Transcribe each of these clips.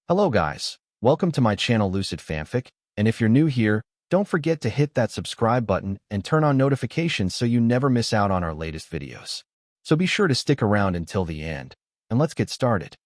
Hello guys, welcome to my channel Lucid Fanfic, and if you're new here, don't forget to hit that subscribe button and turn on notifications so you never miss out on our latest videos. So be sure to stick around until the end, and let's get started.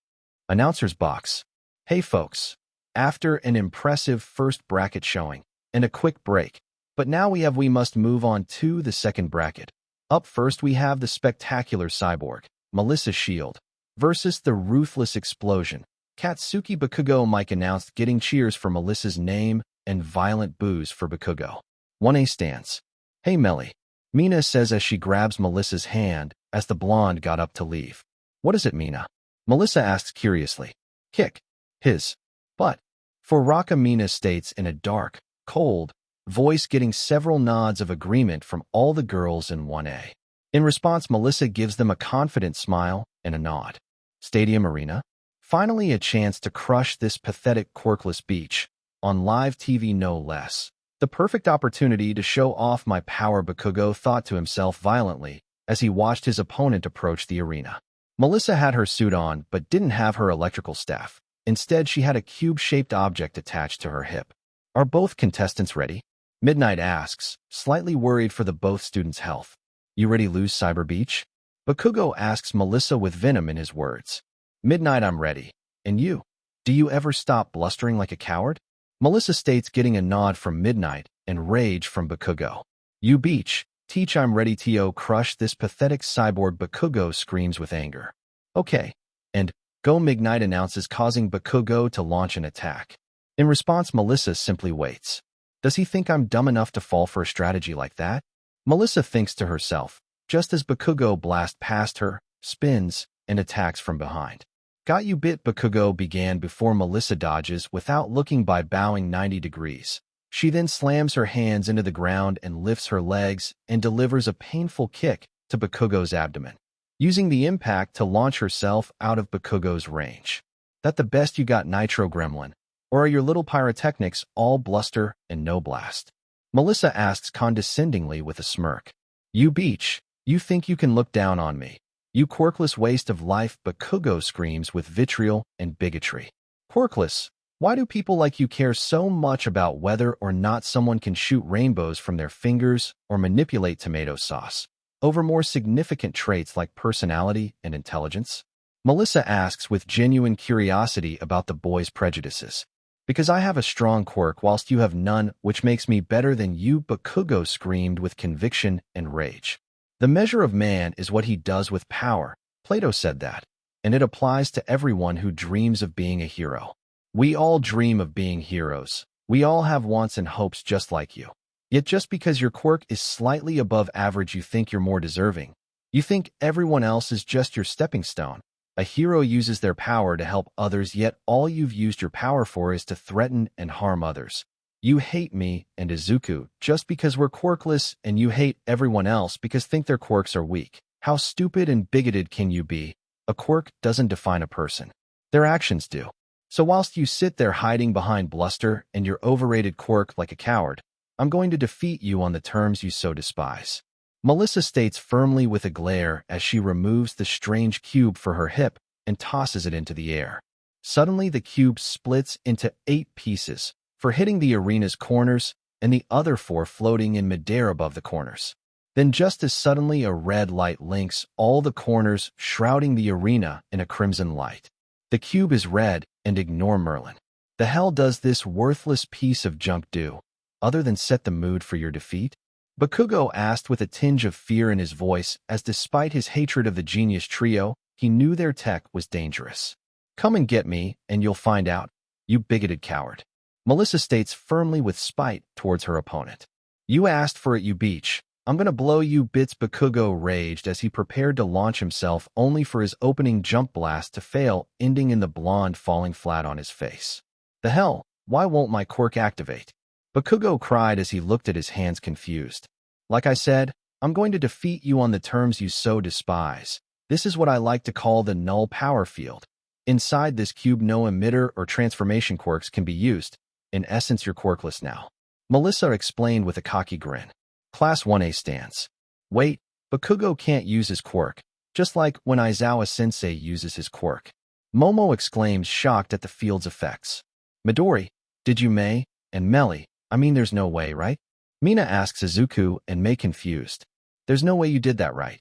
Announcer's box. Hey folks, after an impressive first bracket showing, and a quick break, but now we must move on to the second bracket. Up first we have the spectacular cyborg, Melissa Shield, versus the ruthless explosion. Katsuki Bakugo Mike announced getting cheers for Melissa's name and violent boos for Bakugo. 1A stance. Hey Melly, Mina says as she grabs Melissa's hand as the blonde got up to leave. What is it, Mina? Melissa asks curiously. Kick his butt. For Raka, Mina states in a dark, cold voice, getting several nods of agreement from all the girls in 1A. In response, Melissa gives them a confident smile and a nod. Stadium Arena. Finally a chance to crush this pathetic Quirkless beach, on live TV no less. The perfect opportunity to show off my power, Bakugo thought to himself violently as he watched his opponent approach the arena. Melissa had her suit on but didn't have her electrical staff. Instead, she had a cube-shaped object attached to her hip. Are both contestants ready? Midnight asks, slightly worried for the both students' health. You ready, lose Cyber Beach? Bakugo asks Melissa with venom in his words. Midnight, I'm ready. And you? Do you ever stop blustering like a coward? Melissa states, getting a nod from Midnight and rage from Bakugo. You beach, teach, I'm ready to crush this pathetic cyborg, Bakugo screams with anger. Okay. And go, Midnight announces, causing Bakugo to launch an attack. In response, Melissa simply waits. Does he think I'm dumb enough to fall for a strategy like that? Melissa thinks to herself, just as Bakugo blasts past her, spins, and attacks from behind. Got you bit, Bakugo began before Melissa dodges without looking by bowing 90 degrees. She then slams her hands into the ground and lifts her legs and delivers a painful kick to Bakugo's abdomen, using the impact to launch herself out of Bakugo's range. That the best you got, Nitro Gremlin? Or are your little pyrotechnics all bluster and no blast? Melissa asks condescendingly with a smirk. You beach, you think you can look down on me? You quirkless waste of life, Bakugo screams with vitriol and bigotry. Quirkless, why do people like you care so much about whether or not someone can shoot rainbows from their fingers or manipulate tomato sauce, over more significant traits like personality and intelligence? Melissa asks with genuine curiosity about the boy's prejudices. Because I have a strong quirk whilst you have none, which makes me better than you, Bakugo screamed with conviction and rage. The measure of man is what he does with power. Plato said that, and it applies to everyone who dreams of being a hero. We all dream of being heroes. We all have wants and hopes just like you. Yet just because your quirk is slightly above average, you think you're more deserving. You think everyone else is just your stepping stone. A hero uses their power to help others, yet all you've used your power for is to threaten and harm others. You hate me and Izuku just because we're quirkless, and you hate everyone else because think their quirks are weak. How stupid and bigoted can you be? A quirk doesn't define a person. Their actions do. So whilst you sit there hiding behind bluster and your overrated quirk like a coward, I'm going to defeat you on the terms you so despise. Melissa states firmly with a glare as she removes the strange cube for her hip and tosses it into the air. Suddenly the cube splits into 8 pieces, for hitting the arena's corners and the other 4 floating in midair above the corners. Then just as suddenly a red light links all the corners, shrouding the arena in a crimson light. The cube is red, and ignore Merlin. The hell does this worthless piece of junk do, other than set the mood for your defeat? Bakugo asked with a tinge of fear in his voice, as despite his hatred of the genius trio, he knew their tech was dangerous. Come and get me, and you'll find out, you bigoted coward. Melissa states firmly with spite towards her opponent. You asked for it, you beach. I'm gonna blow you bits, Bakugo raged as he prepared to launch himself, only for his opening jump blast to fail, ending in the blonde falling flat on his face. The hell, why won't my quirk activate? Bakugo cried as he looked at his hands confused. Like I said, I'm going to defeat you on the terms you so despise. This is what I like to call the null power field. Inside this cube, no emitter or transformation quirks can be used. In essence, you're quirkless now. Melissa explained with a cocky grin. Class 1A stance. Wait, Bakugo can't use his quirk, just like when Aizawa-sensei uses his quirk. Momo exclaims, shocked at the field's effects. Midori, did you Mei? And Melly, I mean there's no way, right? Mina asks Izuku and Mei confused. There's no way you did that right?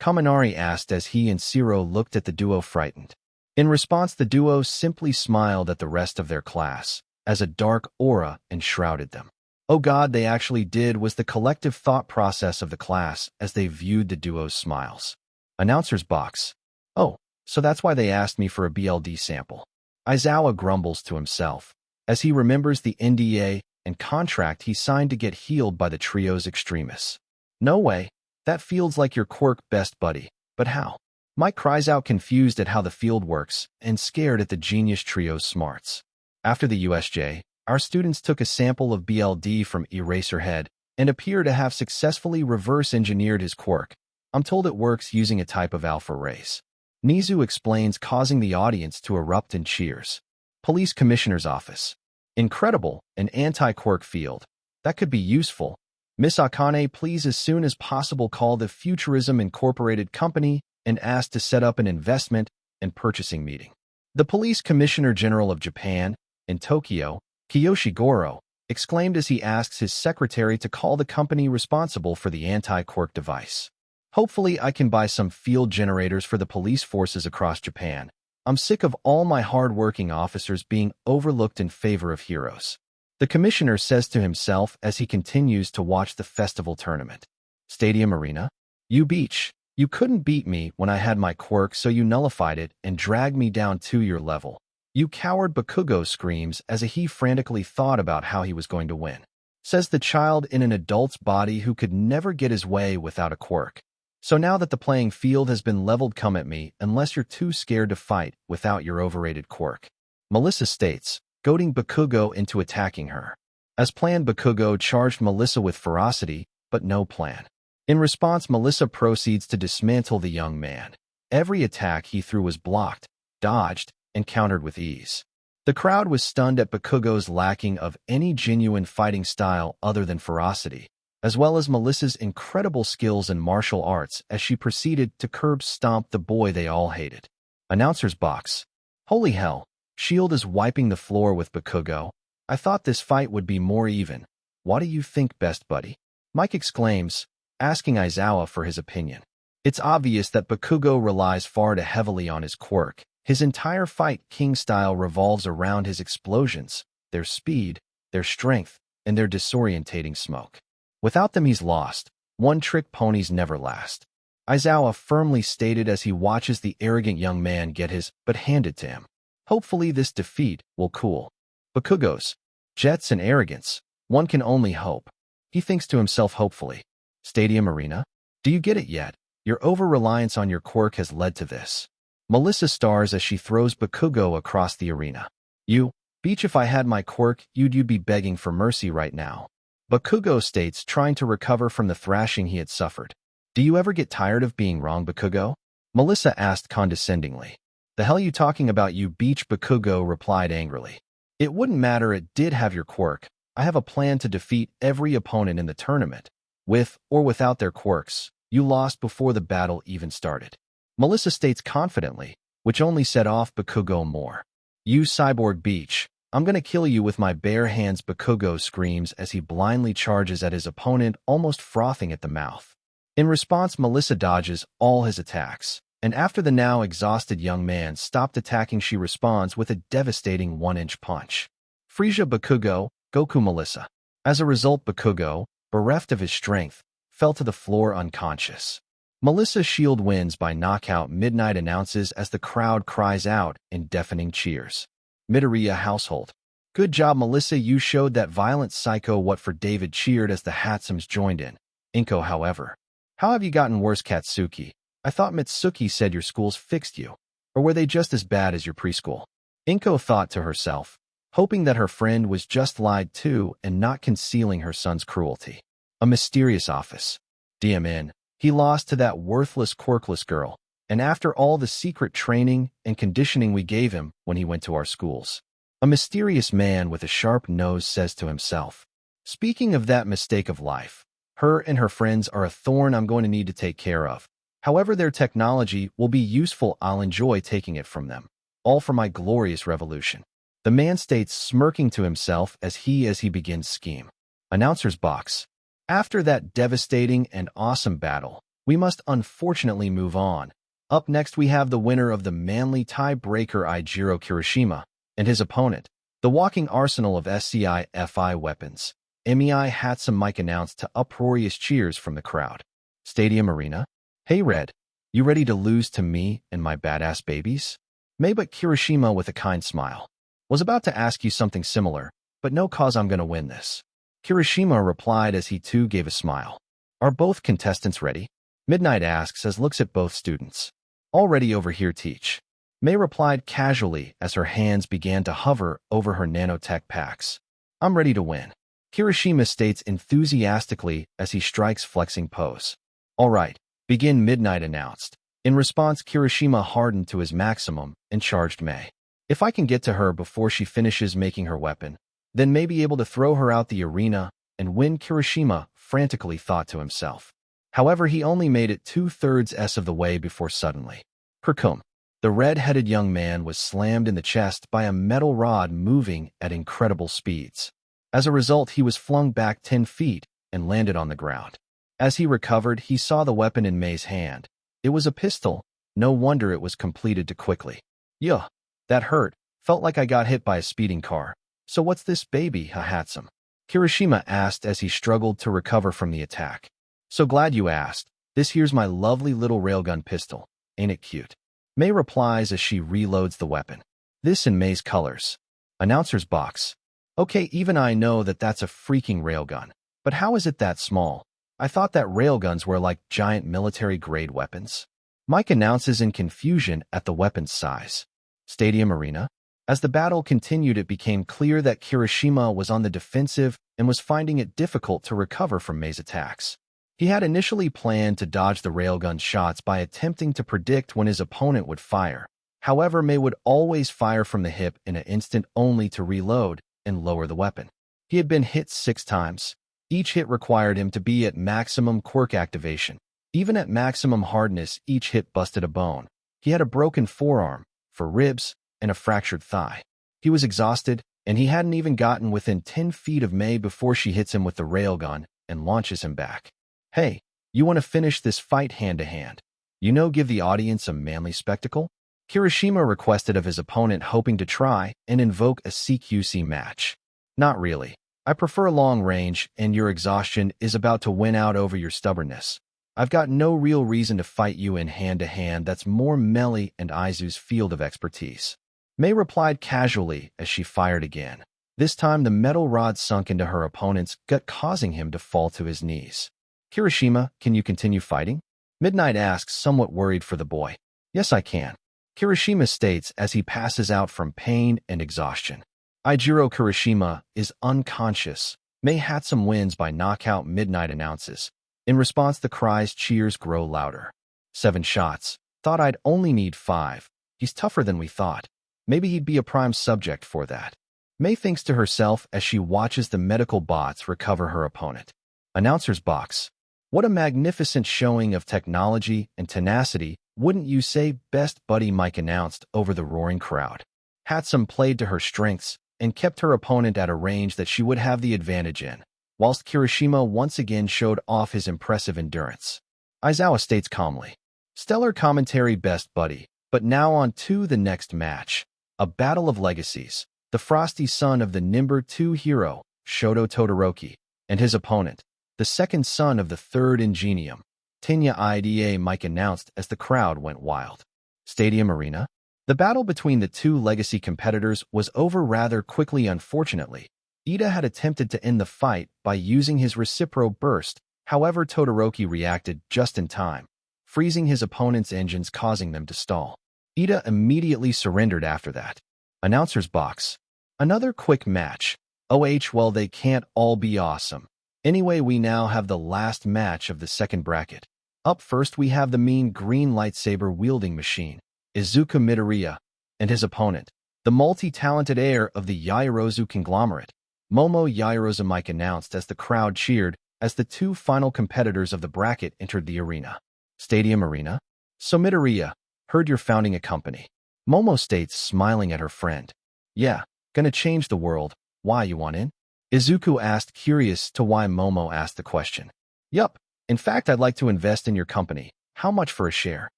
Kaminari asked as he and Shiro looked at the duo frightened. In response, the duo simply smiled at the rest of their class, as a dark aura enshrouded them. Oh God, they actually did, was the collective thought process of the class as they viewed the duo's smiles. Announcer's box. Oh, so that's why they asked me for a BLD sample. Aizawa grumbles to himself, as he remembers the NDA and contract he signed to get healed by the trio's extremists. No way, that feels like your quirk, best buddy, but how? Mike cries out, confused at how the field works and scared at the genius trio's smarts. After the USJ, our students took a sample of BLD from Eraserhead and appear to have successfully reverse-engineered his quirk. I'm told it works using a type of alpha rays. Nizu explains, causing the audience to erupt in cheers. Police Commissioner's Office. Incredible, an anti-quirk field. That could be useful. Miss Akane, please as soon as possible call the Futurism Incorporated Company and ask to set up an investment and purchasing meeting. The Police Commissioner General of Japan, in Tokyo, Kiyoshi Goro, exclaimed as he asks his secretary to call the company responsible for the anti-quirk device. Hopefully I can buy some field generators for the police forces across Japan. I'm sick of all my hard-working officers being overlooked in favor of heroes. The commissioner says to himself as he continues to watch the festival tournament. Stadium Arena? You Beach, you couldn't beat me when I had my quirk, so you nullified it and dragged me down to your level. You coward, Bakugo screams as he frantically thought about how he was going to win. Says the child in an adult's body who could never get his way without a quirk. So now that the playing field has been leveled, come at me unless you're too scared to fight without your overrated quirk. Melissa states, goading Bakugo into attacking her. As planned, Bakugo charged Melissa with ferocity, but no plan. In response, Melissa proceeds to dismantle the young man. Every attack he threw was blocked, dodged, and countered with ease. The crowd was stunned at Bakugo's lacking of any genuine fighting style other than ferocity, as well as Melissa's incredible skills in martial arts as she proceeded to curb stomp the boy they all hated. Announcer's box. Holy hell, Shield is wiping the floor with Bakugo. I thought this fight would be more even. What do you think, best buddy? Mike exclaims, asking Aizawa for his opinion. It's obvious that Bakugo relies far too heavily on his quirk. His entire fight, King style, revolves around his explosions, their speed, their strength, and their disorientating smoke. Without them he's lost. One-trick ponies never last. Aizawa firmly stated as he watches the arrogant young man get his butt handed to him. Hopefully this defeat will cool Bakugo's jets and arrogance. One can only hope. He thinks to himself hopefully. Stadium Arena? Do you get it yet? Your over-reliance on your quirk has led to this. Melissa stars as she throws Bakugo across the arena. You, Beach, if I had my quirk, you'd be begging for mercy right now. Bakugo states, trying to recover from the thrashing he had suffered. Do you ever get tired of being wrong, Bakugo? Melissa asked condescendingly. The hell you talking about, you Beach? Bakugo replied angrily. It wouldn't matter, it did have your quirk. I have a plan to defeat every opponent in the tournament. With or without their quirks, you lost before the battle even started. Melissa states confidently, which only set off Bakugo more. You cyborg Beach, I'm gonna kill you with my bare hands, Bakugo screams as he blindly charges at his opponent, almost frothing at the mouth. In response, Melissa dodges all his attacks, and after the now exhausted young man stopped attacking, she responds with a devastating one-inch punch. Frisia Bakugo, Goku Melissa. As a result, Bakugo, bereft of his strength, fell to the floor unconscious. Melissa's shield wins by knockout, Midnight announces as the crowd cries out in deafening cheers. Midoriya household. Good job, Melissa, you showed that violent psycho what for. David cheered as the Hatsumes joined in. Inko, however. How have you gotten worse, Katsuki? I thought Mitsuki said your schools fixed you. Or were they just as bad as your preschool? Inko thought to herself, hoping that her friend was just lied to and not concealing her son's cruelty. A mysterious office. DMN. He lost to that worthless, quirkless girl, and after all the secret training and conditioning we gave him when he went to our schools. A mysterious man with a sharp nose says to himself. Speaking of that mistake of life, her and her friends are a thorn I'm going to need to take care of. However, their technology will be useful. I'll enjoy taking it from them. all for my glorious revolution. The man states, smirking to himself as he begins scheme. Announcer's box. After that devastating and awesome battle, we must unfortunately move on. Up next we have the winner of the manly tie-breaker Izuku Kirishima, and his opponent, the walking arsenal of Sci-Fi weapons. MEI Hatsume announced to uproarious cheers from the crowd. Stadium Arena. Hey Red, you ready to lose to me and my badass babies? But Kirishima with a kind smile. Was about to ask you something similar, but no cause, I'm gonna win this. Kirishima replied as he too gave a smile. Are both contestants ready? Midnight asks as looks at both students. All ready over here, teach. May replied casually as her hands began to hover over her nanotech packs. I'm ready to win. Kirishima states enthusiastically as he strikes flexing pose. All right, begin, Midnight announced. In response, Kirishima hardened to his maximum and charged May. If I can get to her before she finishes making her weapon, then may be able to throw her out the arena and win, Kirishima frantically thought to himself. However, he only made it 2/3 of the way before suddenly, Kirkum, the red-headed young man, was slammed in the chest by a metal rod moving at incredible speeds. As a result, he was flung back 10 feet and landed on the ground. As he recovered, he saw the weapon in May's hand. It was a pistol. No wonder it was completed too quickly. Yuh, that hurt. Felt like I got hit by a speeding car. So what's this, baby, Hatsume? Kirishima asked as he struggled to recover from the attack. So glad you asked. This here's my lovely little railgun pistol. Ain't it cute? May replies as she reloads the weapon. This in May's colors. Announcer's box. Okay, even I know that that's a freaking railgun. But how is it that small? I thought that railguns were like giant military-grade weapons. Mike announces in confusion at the weapon's size. Stadium Arena. As the battle continued, it became clear that Kirishima was on the defensive and was finding it difficult to recover from May's attacks. He had initially planned to dodge the railgun shots by attempting to predict when his opponent would fire. However, May would always fire from the hip in an instant only to reload and lower the weapon. He had been hit 6 times. Each hit required him to be at maximum quirk activation. Even at maximum hardness, each hit busted a bone. He had a broken forearm, 4 ribs, and a fractured thigh. He was exhausted, and he hadn't even gotten within 10 feet of May before she hits him with the railgun and launches him back. Hey, you want to finish this fight hand-to-hand? Give the audience a manly spectacle? Kirishima requested of his opponent, hoping to try and invoke a CQC match. Not really. I prefer long range, and your exhaustion is about to win out over your stubbornness. I've got no real reason to fight you in hand-to-hand. That's more Melly and Izu's field of expertise. May replied casually as she fired again. This time the metal rod sunk into her opponent's gut, causing him to fall to his knees. Kirishima, can you continue fighting? Midnight asks, somewhat worried for the boy. Yes, I can. Kirishima states as he passes out from pain and exhaustion. Izuku Kirishima is unconscious. May Hatsume wins by knockout, Midnight announces. In response, the cries, cheers grow louder. 7 shots. Thought I'd only need 5. He's tougher than we thought. Maybe he'd be a prime subject for that. May thinks to herself as she watches the medical bots recover her opponent. Announcer's box. What a magnificent showing of technology and tenacity, wouldn't you say, best buddy, Mike announced over the roaring crowd. Hatsume played to her strengths and kept her opponent at a range that she would have the advantage in, whilst Kirishima once again showed off his impressive endurance. Aizawa states calmly. Stellar commentary, best buddy, but now on to the next match. A battle of legacies. The frosty son of the number 2 hero, Shoto Todoroki, and his opponent, the second son of the third Ingenium, Tenya Ida, Mike announced as the crowd went wild. Stadium Arena. The battle between the 2 legacy competitors was over rather quickly, unfortunately. Iida had attempted to end the fight by using his Recipro Burst, however Todoroki reacted just in time, freezing his opponent's engines, causing them to stall. Iida immediately surrendered after that. Announcer's box. Another quick match. Well, they can't all be awesome. Anyway, we now have the last match of the second bracket. Up first we have the mean green lightsaber-wielding machine, Izuku Midoriya, and his opponent, the multi-talented heir of the Yaoyorozu conglomerate, Momo Yaoyorozu, Mike announced as the crowd cheered as the 2 final competitors of the bracket entered the arena. Stadium Arena. So Midoriya, heard you're founding a company. Momo states, smiling at her friend. Yeah, gonna change the world. Why, you want in? Izuku asked, curious to why Momo asked the question. Yup, in fact I'd like to invest in your company. How much for a share?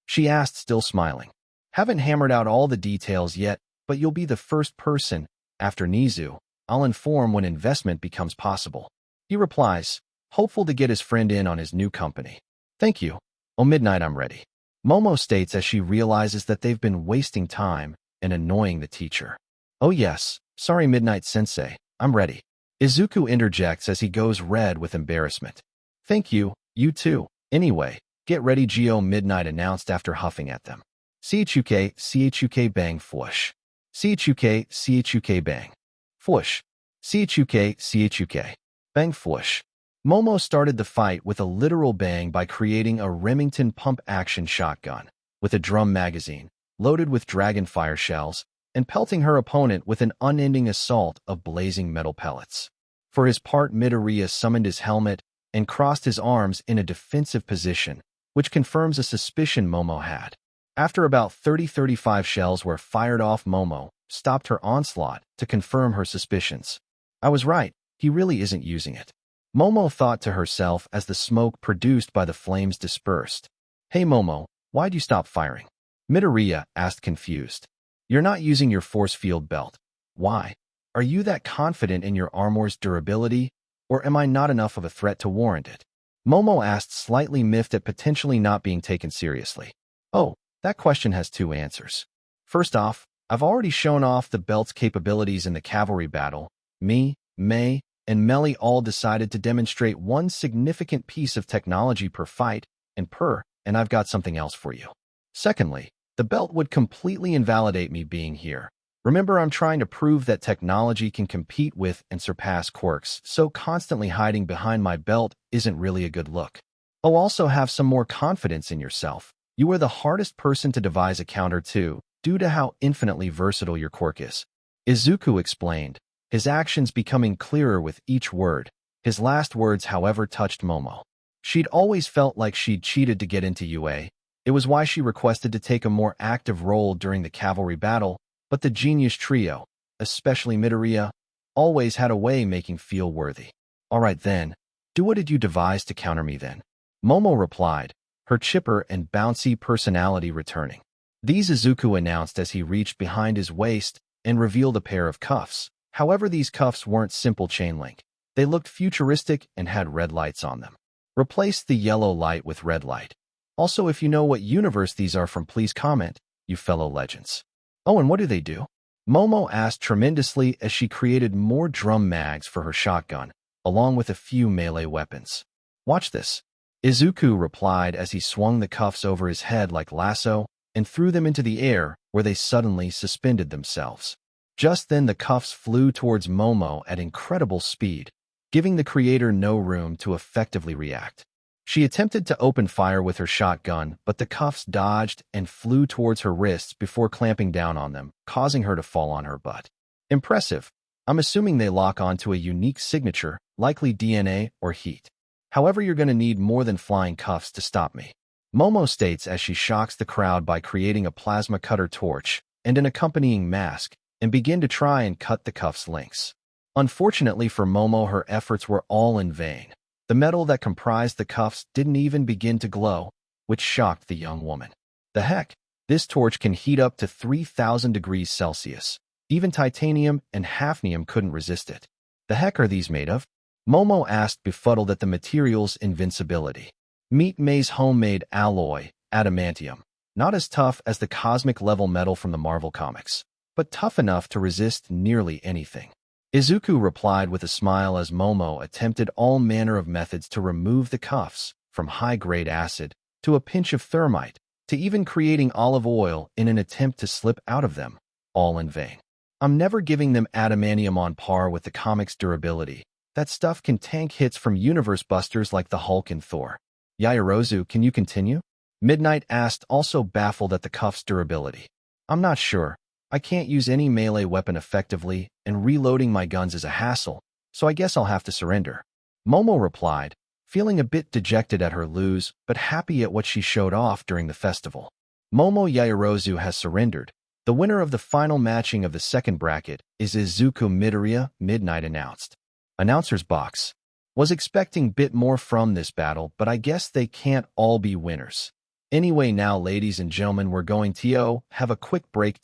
She asked, still smiling. Haven't hammered out all the details yet, but you'll be the first person, after Nizu. I'll inform when investment becomes possible. He replies, hopeful to get his friend in on his new company. Thank you. Oh, midnight, I'm ready. Momo states as she realizes that they've been wasting time and annoying the teacher. Oh yes, sorry Midnight Sensei, I'm ready. Izuku interjects as he goes red with embarrassment. Thank you, you too. Anyway, get ready, Geo, Midnight announced after huffing at them. Chuk bang fwoosh. Chuk bang. Fwoosh. Chuk bang fwoosh. Momo started the fight with a literal bang by creating a Remington pump-action shotgun with a drum magazine loaded with dragon fire shells and pelting her opponent with an unending assault of blazing metal pellets. For his part, Midoriya summoned his helmet and crossed his arms in a defensive position, which confirms a suspicion Momo had. After about 30-35 shells were fired off, Momo stopped her onslaught to confirm her suspicions. I was right, he really isn't using it. Momo thought to herself as the smoke produced by the flames dispersed. Hey Momo, why'd you stop firing? Midoriya asked, confused. You're not using your force field belt. Why? Are you that confident in your armor's durability, or am I not enough of a threat to warrant it? Momo asked, slightly miffed at potentially not being taken seriously. Oh, that question has two answers. First off, I've already shown off the belt's capabilities in the cavalry battle. Me, Mei, and Melly all decided to demonstrate one significant piece of technology per fight, and I've got something else for you. Secondly, the belt would completely invalidate me being here. Remember, I'm trying to prove that technology can compete with and surpass Quirks, so constantly hiding behind my belt isn't really a good look. Oh, also have some more confidence in yourself. You are the hardest person to devise a counter to, due to how infinitely versatile your quirk is. Izuku explained, his actions becoming clearer with each word. His last words, however, touched Momo. She'd always felt like she'd cheated to get into UA. It was why she requested to take a more active role during the cavalry battle, but the genius trio, especially Midoriya, always had a way making feel worthy. All right then, what did you devise to counter me then? Momo replied, her chipper and bouncy personality returning. These, Izuku announced as he reached behind his waist and revealed a pair of cuffs. However, these cuffs weren't simple chain link. They looked futuristic and had red lights on them. Replace the yellow light with red light. Also, if you know what universe these are from, please comment, you fellow legends. Oh, and what do they do? Momo asked tremendously as she created more drum mags for her shotgun, along with a few melee weapons. Watch this. Izuku replied as he swung the cuffs over his head like lasso and threw them into the air, where they suddenly suspended themselves. Just then the cuffs flew towards Momo at incredible speed, giving the creator no room to effectively react. She attempted to open fire with her shotgun, but the cuffs dodged and flew towards her wrists before clamping down on them, causing her to fall on her butt. Impressive. I'm assuming they lock onto a unique signature, likely DNA or heat. However, you're going to need more than flying cuffs to stop me. Momo states as she shocks the crowd by creating a plasma cutter torch and an accompanying mask, and begin to try and cut the cuffs' links. Unfortunately for Momo, her efforts were all in vain. The metal that comprised the cuffs didn't even begin to glow, which shocked the young woman. The heck? This torch can heat up to 3,000 degrees Celsius. Even titanium and hafnium couldn't resist it. The heck are these made of? Momo asked, befuddled at the material's invincibility. Meet Mei's homemade alloy, adamantium. Not as tough as the cosmic-level metal from the Marvel comics, but tough enough to resist nearly anything. Izuku replied with a smile as Momo attempted all manner of methods to remove the cuffs, from high-grade acid to a pinch of thermite, to even creating olive oil in an attempt to slip out of them, all in vain. I'm never giving them adamantium on par with the comic's durability. That stuff can tank hits from universe busters like the Hulk and Thor. Yaoyorozu, can you continue? Midnight asked, also baffled at the cuff's durability. I'm not sure. I can't use any melee weapon effectively, and reloading my guns is a hassle, so I guess I'll have to surrender. Momo replied, feeling a bit dejected at her lose, but happy at what she showed off during the festival. Momo Yaoyorozu has surrendered, The winner of the final matching of the second bracket is Izuku Midoriya, Midnight announced. Announcer's box. Was expecting bit more from this battle, but I guess they can't all be winners. Anyway, now ladies and gentlemen, we're going to have a quick break.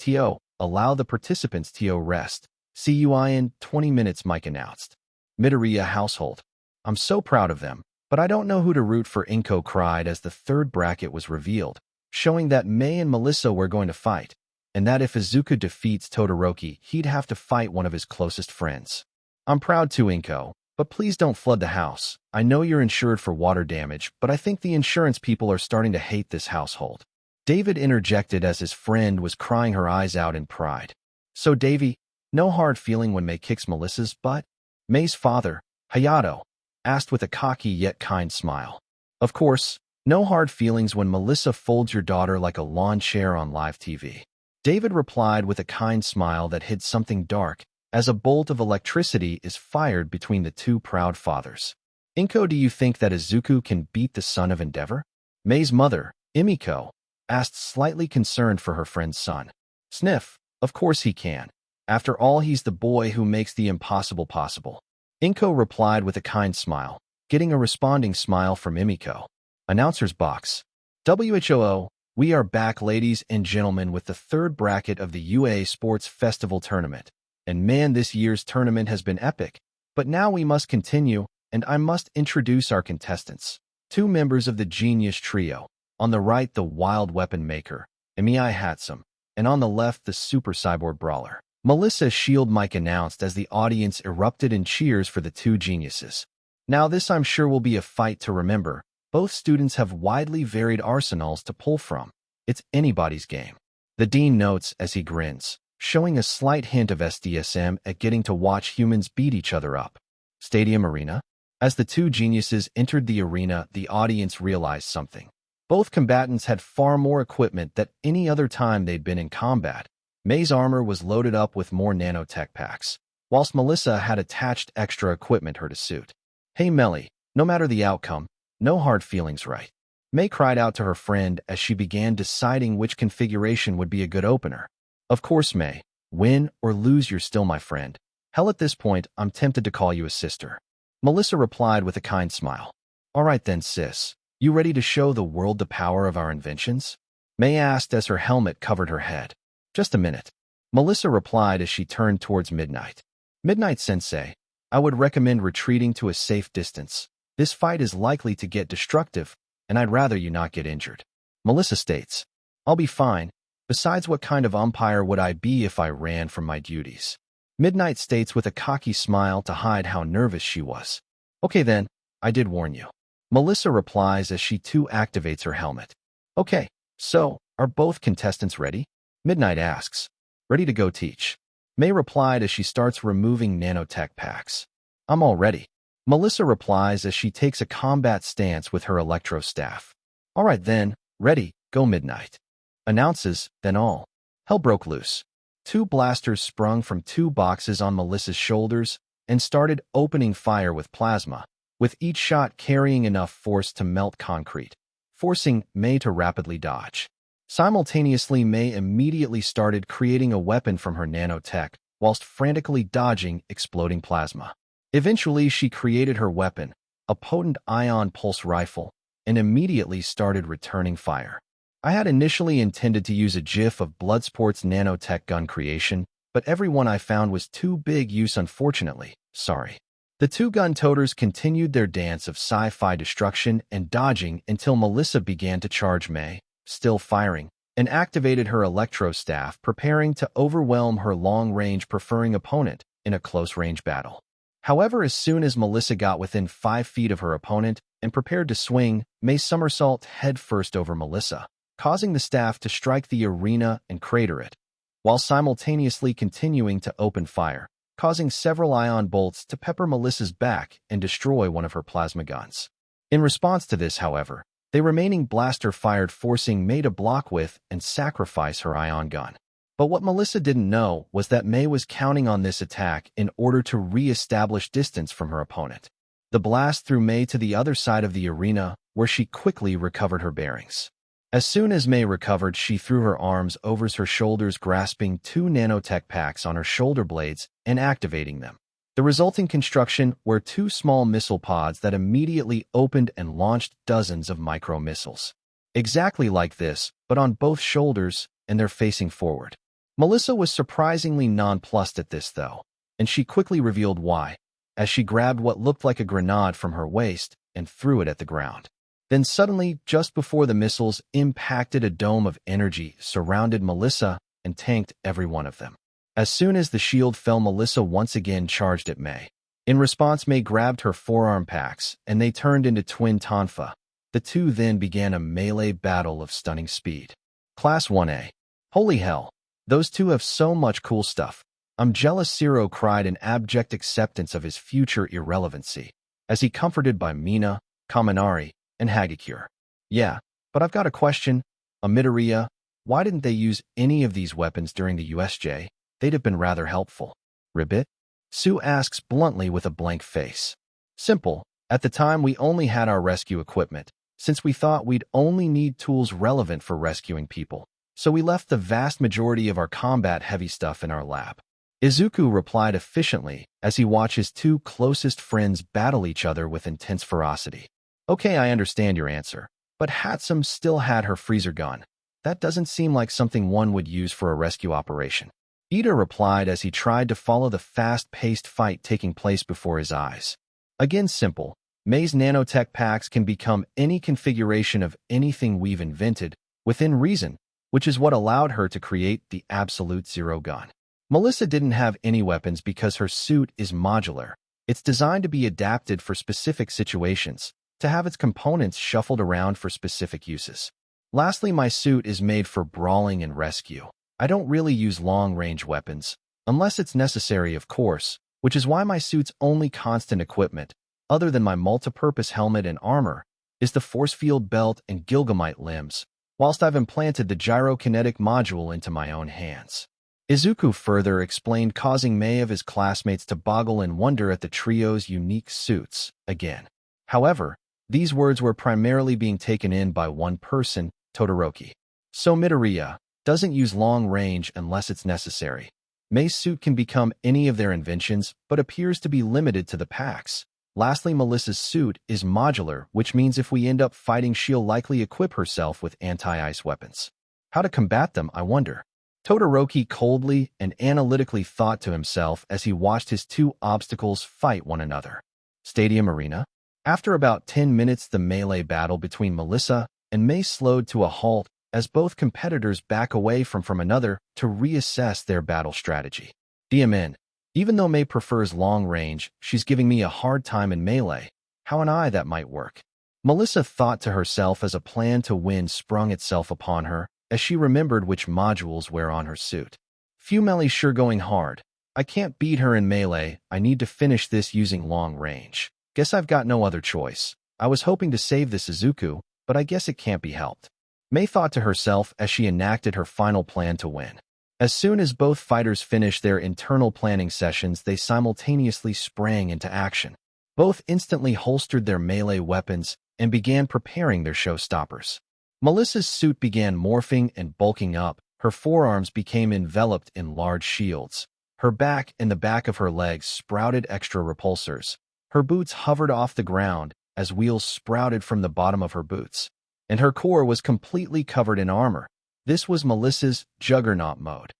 Allow the participants to rest. See you in 20 minutes, Mike announced. Midoriya household. I'm so proud of them, but I don't know who to root for. Inko cried as the third bracket was revealed, showing that Mei and Melissa were going to fight, and that if Izuku defeats Todoroki, he'd have to fight one of his closest friends. I'm proud too, Inko, but please don't flood the house. I know you're insured for water damage, but I think the insurance people are starting to hate this household. David interjected as his friend was crying her eyes out in pride. So Davy, no hard feeling when Mei kicks Melissa's butt? Mei's father, Hayato, asked with a cocky yet kind smile. Of course, no hard feelings when Melissa folds your daughter like a lawn chair on live TV. David replied with a kind smile that hid something dark, as a bolt of electricity is fired between the two proud fathers. Inko, do you think that Izuku can beat the son of Endeavor? Mei's mother, Imiko, asked, slightly concerned for her friend's son. Sniff, of course he can. After all, he's the boy who makes the impossible possible. Inko replied with a kind smile, getting a responding smile from Imiko. Announcer's box. WHOO, we are back, ladies and gentlemen, with the third bracket of the UA Sports Festival Tournament. And man, this year's tournament has been epic. But now we must continue, and I must introduce our contestants. Two members of the Genius Trio. On the right, the Wild Weapon Maker, Emi Hatsume, and on the left, the Super Cyborg Brawler. Melissa Shield Mike announced as the audience erupted in cheers for the two geniuses. Now this, I'm sure, will be a fight to remember. Both students have widely varied arsenals to pull from. It's anybody's game. The dean notes as he grins, showing a slight hint of SDSM at getting to watch humans beat each other up. Stadium Arena. As the two geniuses entered the arena, the audience realized something. Both combatants had far more equipment than any other time they'd been in combat. Mei's armor was loaded up with more nanotech packs, whilst Melissa had attached extra equipment her to suit. Hey Melly, no matter the outcome, no hard feelings, right? Mei cried out to her friend as she began deciding which configuration would be a good opener. Of course, Mei. Win or lose, you're still my friend. Hell, at this point, I'm tempted to call you a sister. Melissa replied with a kind smile. All right then, sis. You ready to show the world the power of our inventions? Mei asked as her helmet covered her head. Just a minute. Melissa replied as she turned towards Midnight. Midnight-sensei, I would recommend retreating to a safe distance. This fight is likely to get destructive, and I'd rather you not get injured. Melissa states, I'll be fine. Besides, what kind of umpire would I be if I ran from my duties? Midnight states with a cocky smile to hide how nervous she was. Okay then, I did warn you. Melissa replies as she too activates her helmet. Okay, so, are both contestants ready? Midnight asks. Ready to go teach. Mei replied as she starts removing nanotech packs. I'm all ready. Melissa replies as she takes a combat stance with her electro staff. All right then, ready, go Midnight. Announces, then all hell broke loose. Two blasters sprung from two boxes on Melissa's shoulders and started opening fire with plasma, with each shot carrying enough force to melt concrete, forcing Mei to rapidly dodge. Simultaneously, Mei immediately started creating a weapon from her nanotech, whilst frantically dodging exploding plasma. Eventually, she created her weapon, a potent ion pulse rifle, and immediately started returning fire. I had initially intended to use a GIF of Bloodsport's nanotech gun creation, but every one I found was too big use, unfortunately. Sorry. The two gun toters continued their dance of sci-fi destruction and dodging until Melissa began to charge Mei, still firing, and activated her electro staff, preparing to overwhelm her long-range preferring opponent in a close-range battle. However, as soon as Melissa got within 5 feet of her opponent and prepared to swing, Mei somersault headfirst over Melissa, causing the staff to strike the arena and crater it, while simultaneously continuing to open fire, causing several ion bolts to pepper Melissa's back and destroy one of her plasma guns. In response to this, however, the remaining blaster fired, forcing Mei to block with and sacrifice her ion gun. But what Melissa didn't know was that Mei was counting on this attack in order to re-establish distance from her opponent. The blast threw Mei to the other side of the arena, where she quickly recovered her bearings. As soon as May recovered, she threw her arms over her shoulders, grasping 2 nanotech packs on her shoulder blades and activating them. The resulting construction were 2 small missile pods that immediately opened and launched dozens of micro-missiles. Exactly like this, but on both shoulders, and they're facing forward. Melissa was surprisingly nonplussed at this, though, and she quickly revealed why, as she grabbed what looked like a grenade from her waist and threw it at the ground. Then suddenly, just before the missiles impacted, a dome of energy surrounded Melissa and tanked every one of them. As soon as the shield fell, Melissa once again charged at May. In response, May grabbed her forearm packs, and they turned into twin tonfa. The two then began a melee battle of stunning speed. Class 1A. Holy hell. Those two have so much cool stuff. I'm jealous, Zero cried in abject acceptance of his future irrelevancy, as he comforted by Mina, Kaminari, and Hagakure. Yeah, but I've got a question. Midoriya, why didn't they use any of these weapons during the USJ? They'd have been rather helpful. Ribbit? Sue asks bluntly with a blank face. Simple. At the time, we only had our rescue equipment, since we thought we'd only need tools relevant for rescuing people. So we left the vast majority of our combat-heavy stuff in our lab. Izuku replied efficiently as he watched his 2 closest friends battle each other with intense ferocity. Okay, I understand your answer, but Hatsume still had her freezer gun. That doesn't seem like something one would use for a rescue operation. Iida replied as he tried to follow the fast-paced fight taking place before his eyes. Again, simple. May's nanotech packs can become any configuration of anything we've invented, within reason, which is what allowed her to create the Absolute Zero gun. Melissa didn't have any weapons because her suit is modular. It's designed to be adapted for specific situations, to have its components shuffled around for specific uses. Lastly, my suit is made for brawling and rescue. I don't really use long-range weapons, unless it's necessary, of course, which is why my suit's only constant equipment, other than my multi-purpose helmet and armor, is the force field belt and Gilgamite limbs, whilst I've implanted the gyrokinetic module into my own hands. Izuku further explained, causing May of his classmates to boggle in wonder at the trio's unique suits again. However, these words were primarily being taken in by one person, Todoroki. So Midoriya doesn't use long range unless it's necessary. May's suit can become any of their inventions, but appears to be limited to the packs. Lastly, Melissa's suit is modular, which means if we end up fighting, she'll likely equip herself with anti-ice weapons. How to combat them, I wonder? Todoroki coldly and analytically thought to himself as he watched his 2 obstacles fight one another. Stadium Arena. After about 10 minutes, the melee battle between Melissa and May slowed to a halt as both competitors back away from another to reassess their battle strategy. DMN. Even though May prefers long range, she's giving me a hard time in melee. How an eye that might work. Melissa thought to herself as a plan to win sprung itself upon her, as she remembered which modules were on her suit. Phew, Melly's sure going hard. I can't beat her in melee, I need to finish this using long range. Guess I've got no other choice. I was hoping to save this Izuku, but I guess it can't be helped. May thought to herself as she enacted her final plan to win. As soon as both fighters finished their internal planning sessions, they simultaneously sprang into action. Both instantly holstered their melee weapons and began preparing their showstoppers. Melissa's suit began morphing and bulking up. Her forearms became enveloped in large shields. Her back and the back of her legs sprouted extra repulsors. Her boots hovered off the ground as wheels sprouted from the bottom of her boots. And her core was completely covered in armor. This was Melissa's Juggernaut mode,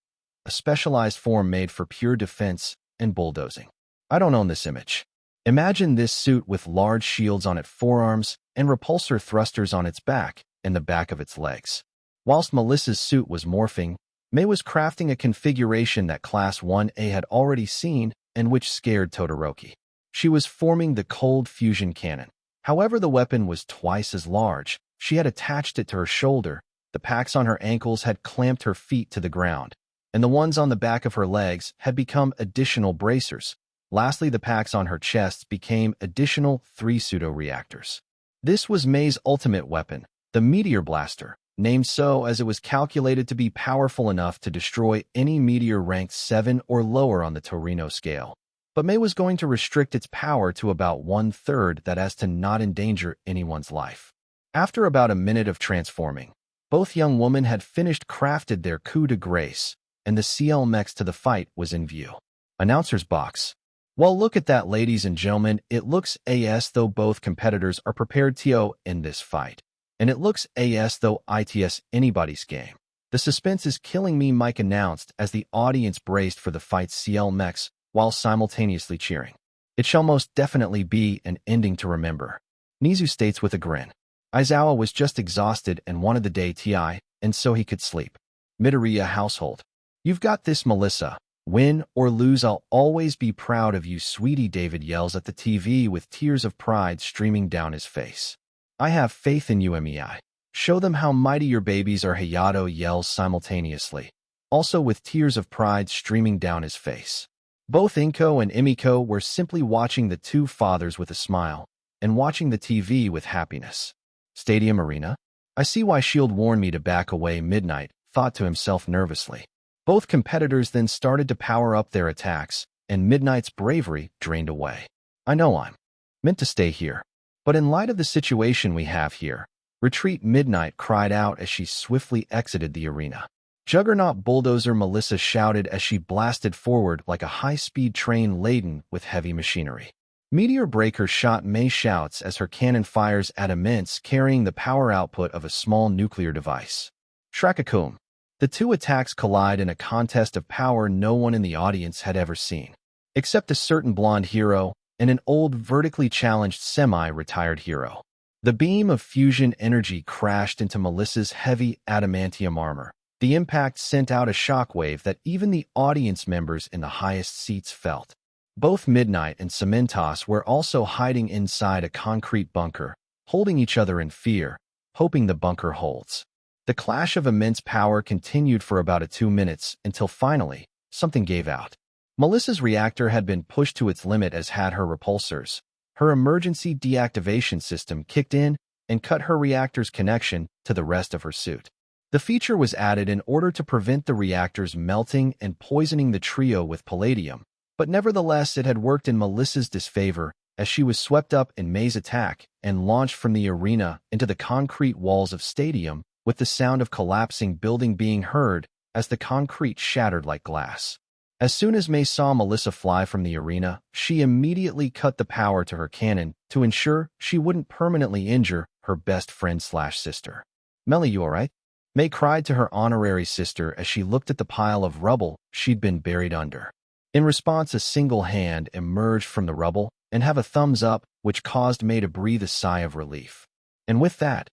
a specialized form made for pure defense and bulldozing. I don't own this image. Imagine this suit with large shields on its forearms and repulsor thrusters on its back and the back of its legs. Whilst Melissa's suit was morphing, May was crafting a configuration that Class 1A had already seen and which scared Todoroki. She was forming the cold fusion cannon. However, the weapon was twice as large. She had attached it to her shoulder. The packs on her ankles had clamped her feet to the ground, and the ones on the back of her legs had become additional bracers. Lastly, the packs on her chest became additional 3 pseudo-reactors. This was May's ultimate weapon, the Meteor Blaster, named so as it was calculated to be powerful enough to destroy any meteor ranked 7 or lower on the Torino scale. But May was going to restrict its power to about 1/3 that as to not endanger anyone's life. After about a minute of transforming, Both young women had crafted their coup de grace, and the CL mechs to the fight was in view. Announcer's box. Well, look at that, ladies and gentlemen. It looks as though both competitors are prepared to in this fight. And it looks as though it's anybody's game. The suspense is killing me, Mike announced as the audience braced for the fight's CL mechs while simultaneously cheering. It shall most definitely be an ending to remember. Nizu states with a grin. Aizawa was just exhausted and wanted the day to, and so he could sleep. Midoriya household. You've got this, Melissa. Win or lose, I'll always be proud of you, sweetie, David yells at the TV with tears of pride streaming down his face. I have faith in you, Mei. Show them how mighty your babies are, Hayato yells simultaneously, also with tears of pride streaming down his face. Both Inko and Emiko were simply watching the two fathers with a smile and watching the TV with happiness. Stadium arena? I see why Shield warned me to back away, Midnight thought to himself nervously. Both competitors then started to power up their attacks, and Midnight's bravery drained away. I know I'm meant to stay here, but in light of the situation we have here, retreat, Midnight cried out as she swiftly exited the arena. Juggernaut bulldozer, Melissa shouted as she blasted forward like a high-speed train laden with heavy machinery. Meteor Breaker shot, May shouts as her cannon fires at immense, carrying the power output of a small nuclear device. Shrakakum. The two attacks collide in a contest of power no one in the audience had ever seen, except a certain blonde hero and an old vertically challenged semi-retired hero. The beam of fusion energy crashed into Melissa's heavy adamantium armor. The impact sent out a shockwave that even the audience members in the highest seats felt. Both Midnight and Cementos were also hiding inside a concrete bunker, holding each other in fear, hoping the bunker holds. The clash of immense power continued for about 2 minutes until finally, something gave out. Melissa's reactor had been pushed to its limit, as had her repulsors. Her emergency deactivation system kicked in and cut her reactor's connection to the rest of her suit. The feature was added in order to prevent the reactors melting and poisoning the trio with palladium, but nevertheless it had worked in Melissa's disfavor as she was swept up in May's attack and launched from the arena into the concrete walls of stadium, with the sound of collapsing building being heard as the concrete shattered like glass. As soon as May saw Melissa fly from the arena, she immediately cut the power to her cannon to ensure she wouldn't permanently injure her best friend/sister. Melly, you alright? May cried to her honorary sister as she looked at the pile of rubble she'd been buried under. In response, a single hand emerged from the rubble and have a thumbs up, which caused May to breathe a sigh of relief. And with that,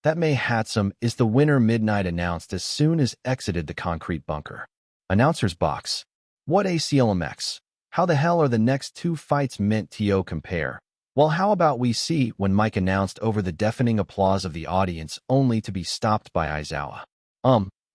that May Hatsume is the winner, Midnight announced as soon as exited the concrete bunker. Announcer's box. What a CLMX. How the hell are the next two fights meant to compare? Well, how about we see, when Mike announced over the deafening applause of the audience only to be stopped by Aizawa.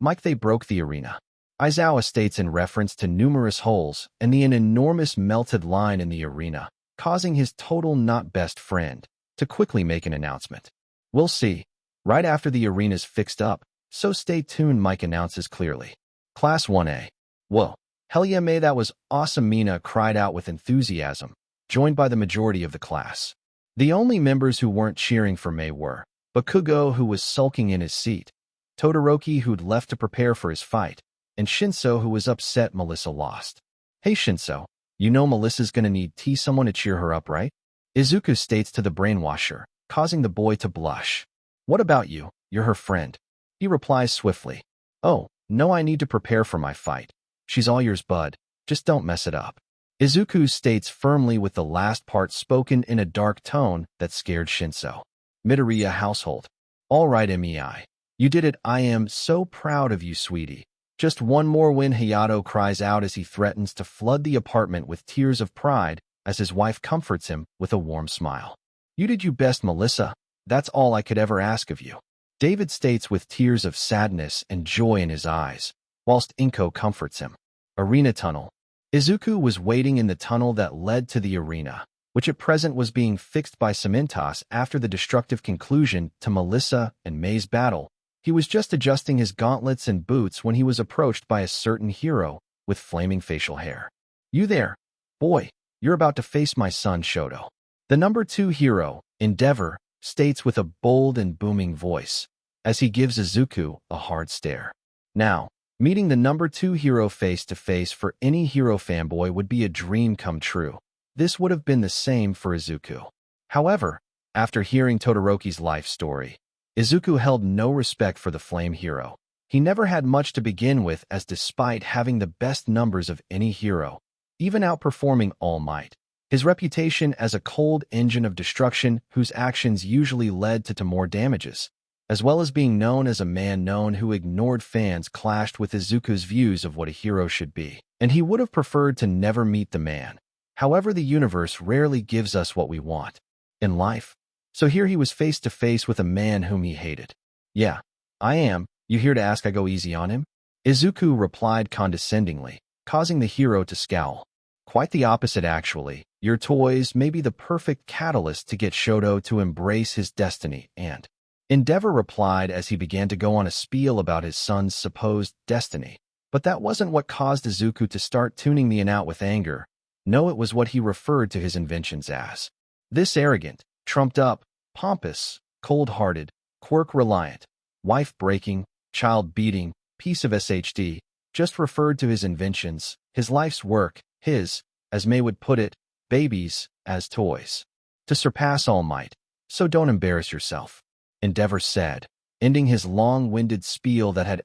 Mike, they broke the arena. Aizawa states in reference to numerous holes and an enormous melted line in the arena, causing his total not best friend to quickly make an announcement. We'll see. Right after the arena's fixed up, so stay tuned, Mike announces clearly. Class 1A. Whoa. Hell yeah, May, that was awesome, Mina cried out with enthusiasm, joined by the majority of the class. The only members who weren't cheering for May were Bakugo, who was sulking in his seat, Todoroki, who'd left to prepare for his fight, and Shinso, who was upset Melissa lost. Hey Shinso, you know Melissa's gonna need someone to cheer her up, right? Izuku states to the brainwasher, causing the boy to blush. What about you? You're her friend. He replies swiftly. Oh, no, I need to prepare for my fight. She's all yours, bud. Just don't mess it up. Izuku states firmly, with the last part spoken in a dark tone that scared Shinso. Midoriya household. All right, Mei. You did it. I am so proud of you, sweetie. Just one more win, Hayato cries out as he threatens to flood the apartment with tears of pride as his wife comforts him with a warm smile. You did your best, Melissa. That's all I could ever ask of you. David states with tears of sadness and joy in his eyes, whilst Inko comforts him. Arena tunnel. Izuku was waiting in the tunnel that led to the arena, which at present was being fixed by Cementos after the destructive conclusion to Melissa and May's battle. He was just adjusting his gauntlets and boots when he was approached by a certain hero with flaming facial hair. You there? Boy, you're about to face my son, Shoto. The number 2 hero, Endeavor, states with a bold and booming voice. as he gives Izuku a hard stare. Now, meeting the number 2 hero face-to-face for any hero fanboy would be a dream come true. This would have been the same for Izuku. However, after hearing Todoroki's life story, Izuku held no respect for the flame hero. He never had much to begin with, as despite having the best numbers of any hero, even outperforming All Might, his reputation as a cold engine of destruction whose actions usually led to more damages, as well as being known as a man who ignored fans, clashed with Izuku's views of what a hero should be, and he would have preferred to never meet the man. However, the universe rarely gives us what we want in life. So here he was face to face with a man whom he hated. "Yeah, I am. You here to ask I go easy on him?" Izuku replied condescendingly, causing the hero to scowl. "Quite the opposite, actually. Your toys may be the perfect catalyst to get Shoto to embrace his destiny," and Endeavor replied as he began to go on a spiel about his son's supposed destiny. But that wasn't what caused Izuku to start tuning me out with anger. No, it was what he referred to his inventions as. This arrogant, trumped-up, pompous, cold-hearted, quirk-reliant, wife-breaking, child-beating piece of SHD just referred to his inventions, his life's work, his, as May would put it, babies, as toys. To surpass All Might. So don't embarrass yourself, Endeavor said, ending his long-winded spiel that had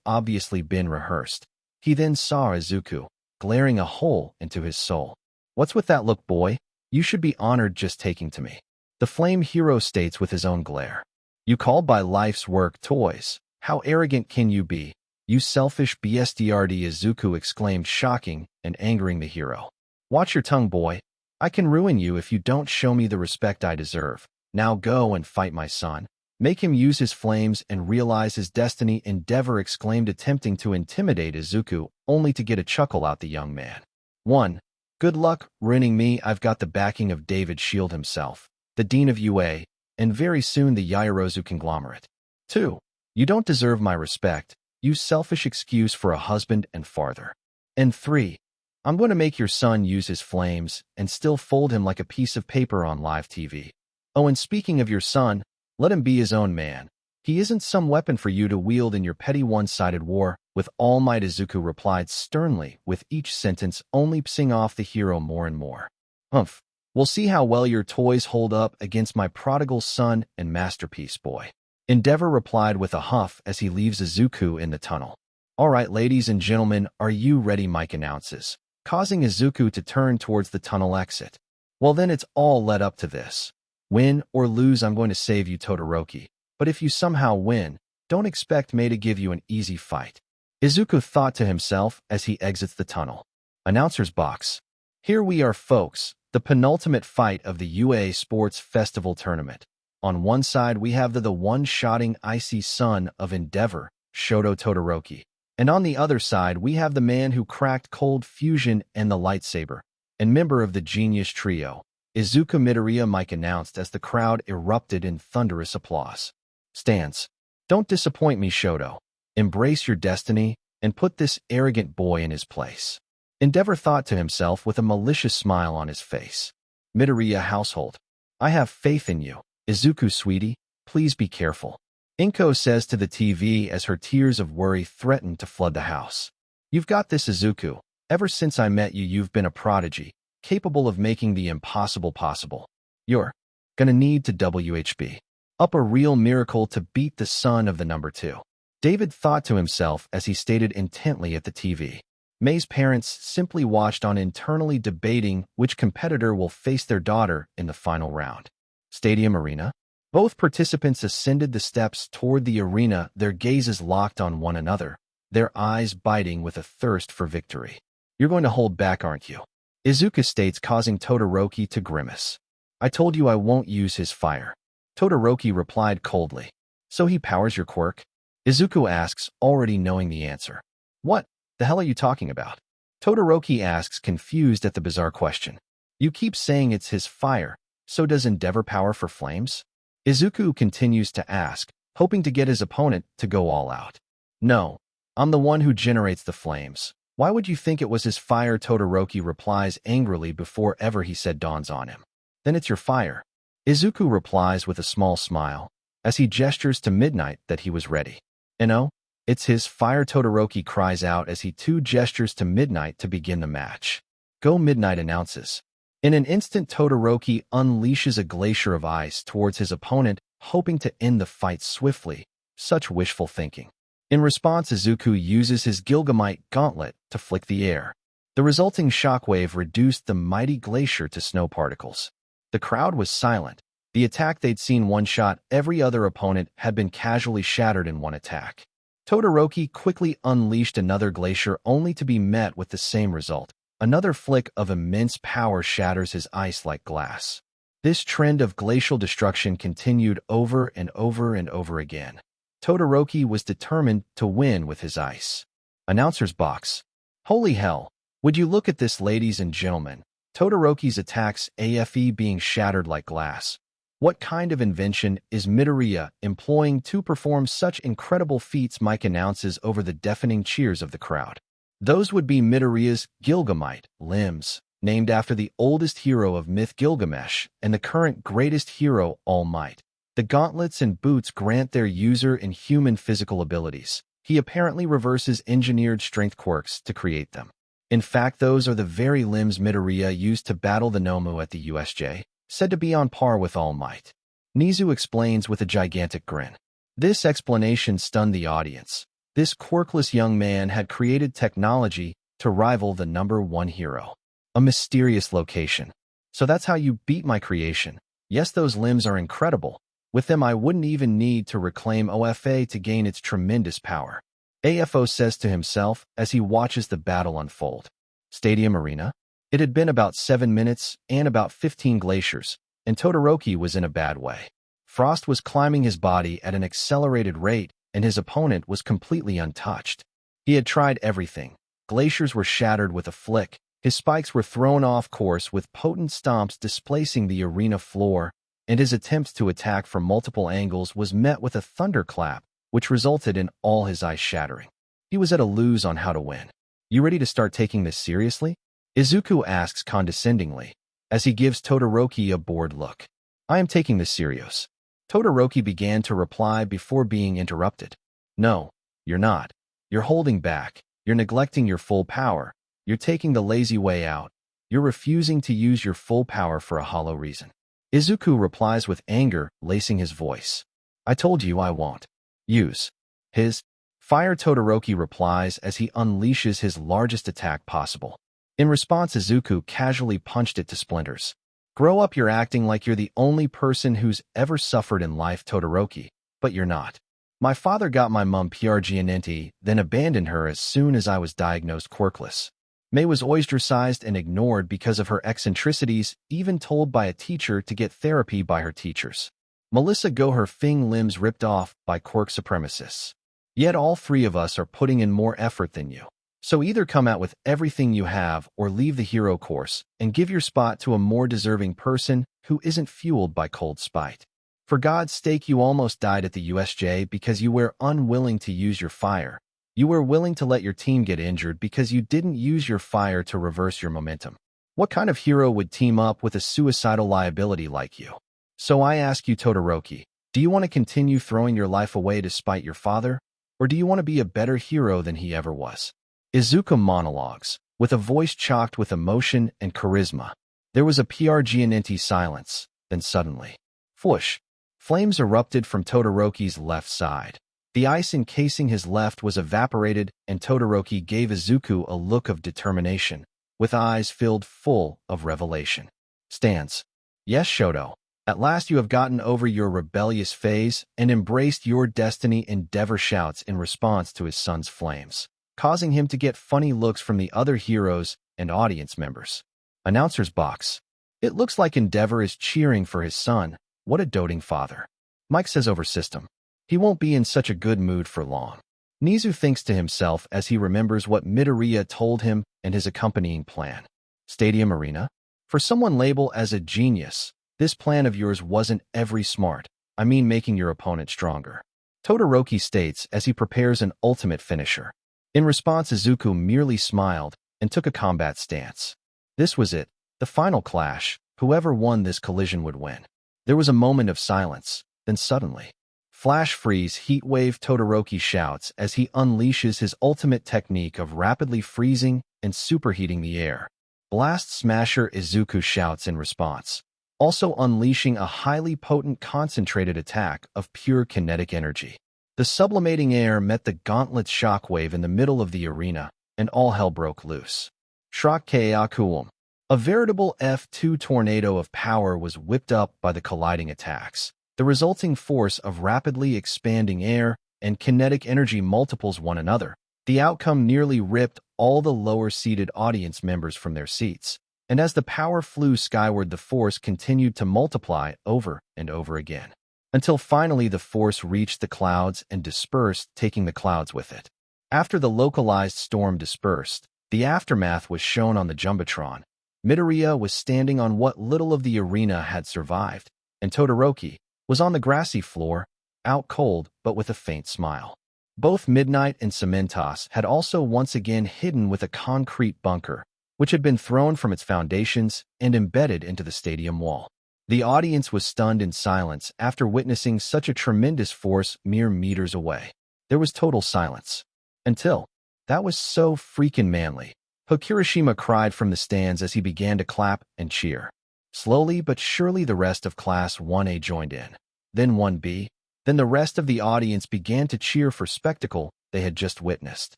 obviously been rehearsed. He then saw Izuku, glaring a hole into his soul. "What's with that look, boy? You should be honored just taking to me," the flame hero states with his own glare. "You called by life's work toys? How arrogant can you be? You selfish bastard," Izuku exclaimed, shocking and angering the hero. "Watch your tongue, boy. I can ruin you if you don't show me the respect I deserve. Now go and fight my son. Make him use his flames and realize his destiny," Endeavor exclaimed, attempting to intimidate Izuku, only to get a chuckle out the young man. 1. "Good luck ruining me. I've got the backing of David Shield himself, the Dean of UA, and very soon the Yaoyorozu conglomerate. 2. "You don't deserve my respect, you selfish excuse for a husband and father. And 3. "I'm going to make your son use his flames and still fold him like a piece of paper on live TV. Oh, and speaking of your son, let him be his own man. He isn't some weapon for you to wield in your petty one-sided war with All Might," Izuku replied sternly, with each sentence only pissing off the hero more and more. "Humph. We'll see how well your toys hold up against my prodigal son and masterpiece, boy," Endeavor replied with a huff as he leaves Izuku in the tunnel. "All right, ladies and gentlemen, are you ready?" Mike announces, causing Izuku to turn towards the tunnel exit. "Well, then it's all led up to this. Win or lose, I'm going to save you, Todoroki. But if you somehow win, don't expect me to give you an easy fight," Izuku thought to himself as he exits the tunnel. Announcer's box. Here we are, folks, the penultimate fight of the UA Sports Festival tournament. On one side, we have the one-shotting icy son of Endeavor, Shoto Todoroki. And on the other side, we have the man who cracked cold fusion and the lightsaber, and member of the genius trio, Izuku Midoriya, Mike announced as the crowd erupted in thunderous applause. "Stance. Don't disappoint me, Shoto. Embrace your destiny and put this arrogant boy in his place," Endeavor thought to himself with a malicious smile on his face. "Midoriya household. I have faith in you. Izuku, sweetie, please be careful," Inko says to the TV as her tears of worry threaten to flood the house. "You've got this, Izuku. Ever since I met you, you've been a prodigy, capable of making the impossible possible. You're gonna need to WHB up a real miracle to beat the son of the number 2. David thought to himself as he stared intently at the TV. May's parents simply watched on, internally debating which competitor will face their daughter in the final round. Stadium arena. Both participants ascended the steps toward the arena, their gazes locked on one another, their eyes biting with a thirst for victory. "You're going to hold back, aren't you?" Izuku states, causing Todoroki to grimace. "I told you I won't use his fire," Todoroki replied coldly. "So he powers your quirk?" Izuku asks, already knowing the answer. "What the hell are you talking about?" Todoroki asks, confused at the bizarre question. "You keep saying it's his fire, so does Endeavor power for flames?" Izuku continues to ask, hoping to get his opponent to go all out. "No, I'm the one who generates the flames. Why would you think it was his fire?" Todoroki replies angrily before ever he said dawns on him. "Then it's your fire," Izuku replies with a small smile. as he gestures to Midnight that he was ready. "No, it's his fire," Todoroki cries out as he too gestures to Midnight to begin the match. "Go," Midnight announces. In an instant, Todoroki unleashes a glacier of ice towards his opponent, hoping to end the fight swiftly. Such wishful thinking. In response, Izuku uses his Gilgamite gauntlet to flick the air. The resulting shockwave reduced the mighty glacier to snow particles. The crowd was silent. The attack they'd seen one-shot every other opponent had been casually shattered in one attack. Todoroki quickly unleashed another glacier only to be met with the same result. Another flick of immense power shatters his ice like glass. This trend of glacial destruction continued over and over and over again. Todoroki was determined to win with his ice. Announcer's box. Holy hell! Would you look at this, ladies and gentlemen? Todoroki's attacks AFE being shattered like glass. What kind of invention is Midoriya employing to perform such incredible feats? Mike announces over the deafening cheers of the crowd. Those would be Midoriya's Gilgamite limbs, named after the oldest hero of myth Gilgamesh and the current greatest hero All Might. The gauntlets and boots grant their user inhuman physical abilities. He apparently reverses engineered strength quirks to create them. In fact, those are the very limbs Midoriya used to battle the Nomu at the USJ, said to be on par with All Might. Nizu explains with a gigantic grin. This explanation stunned the audience. This quirkless young man had created technology to rival the #1 hero. A mysterious location. So that's how you beat my creation. Yes, those limbs are incredible. With them, I wouldn't even need to reclaim OFA to gain its tremendous power. AFO says to himself as he watches the battle unfold. Stadium Arena. It had been about 7 minutes and about 15 glaciers, and Todoroki was in a bad way. Frost was climbing his body at an accelerated rate, and his opponent was completely untouched. He had tried everything. Glaciers were shattered with a flick. His spikes were thrown off course with potent stomps displacing the arena floor, and his attempts to attack from multiple angles was met with a thunderclap, which resulted in all his ice shattering. He was at a lose on how to win. "You ready to start taking this seriously?" Izuku asks condescendingly, as he gives Todoroki a bored look. "I am taking this serious." Todoroki began to reply before being interrupted. "No, you're not. You're holding back. You're neglecting your full power. You're taking the lazy way out. You're refusing to use your full power for a hollow reason." Izuku replies with anger, lacing his voice. "I told you I won't use his fire," Todoroki replies as he unleashes his largest attack possible. In response, Izuku casually punched it to splinters. "Grow up, you're acting like you're the only person who's ever suffered in life, Todoroki, but you're not. My father got my mum pregnant, then abandoned her as soon as I was diagnosed quirkless. May was ostracized and ignored because of her eccentricities, even told by a teacher to get therapy by her teachers. Melissa got her limbs ripped off by quirk supremacists. Yet all three of us are putting in more effort than you. So either come out with everything you have or leave the hero course and give your spot to a more deserving person who isn't fueled by cold spite. For God's sake, you almost died at the USJ because you were unwilling to use your fire. You were willing to let your team get injured because you didn't use your fire to reverse your momentum. What kind of hero would team up with a suicidal liability like you? So I ask you, Todoroki, do you want to continue throwing your life away to spite your father? Or do you want to be a better hero than he ever was?" Izuku monologues, with a voice chocked with emotion and charisma. There was a pregnant silence, then suddenly, whoosh, flames erupted from Todoroki's left side. The ice encasing his left was evaporated, and Todoroki gave Izuku a look of determination, with eyes filled full of revelation. Stance. "Yes, Shoto. At last you have gotten over your rebellious phase and embraced your destiny," Endeavor shouts in response to his son's flames, causing him to get funny looks from the other heroes and audience members. Announcer's box. It looks like Endeavor is cheering for his son. What a doting father. Mike says over system. He won't be in such a good mood for long. Nizu thinks to himself as he remembers what Midoriya told him and his accompanying plan. Stadium Arena? For someone labeled as a genius, this plan of yours wasn't every smart. I mean making your opponent stronger. Todoroki states as he prepares an ultimate finisher. In response, Izuku merely smiled and took a combat stance. This was it, the final clash. Whoever won this collision would win. There was a moment of silence, then suddenly, Flash freeze heatwave Todoroki shouts as he unleashes his ultimate technique of rapidly freezing and superheating the air. Blast smasher Izuku shouts in response, also unleashing a highly potent concentrated attack of pure kinetic energy. The sublimating air met the gauntlet's shockwave in the middle of the arena, and all hell broke loose. Shock Keiakuum. A veritable F2 tornado of power was whipped up by the colliding attacks. The resulting force of rapidly expanding air and kinetic energy multiples one another. The outcome nearly ripped all the lower-seated audience members from their seats, and as the power flew skyward, the force continued to multiply over and over again, until finally the force reached the clouds and dispersed, taking the clouds with it. After the localized storm dispersed, the aftermath was shown on the Jumbotron. Midoriya was standing on what little of the arena had survived, and Todoroki was on the grassy floor, out cold but with a faint smile. Both Midnight and Cementos had also once again hidden with a concrete bunker, which had been thrown from its foundations and embedded into the stadium wall. The audience was stunned in silence after witnessing such a tremendous force mere meters away. There was total silence. Until, that was so freaking manly, Kirishima cried from the stands as he began to clap and cheer. Slowly but surely the rest of Class 1A joined in. Then 1B. Then the rest of the audience began to cheer for spectacle they had just witnessed.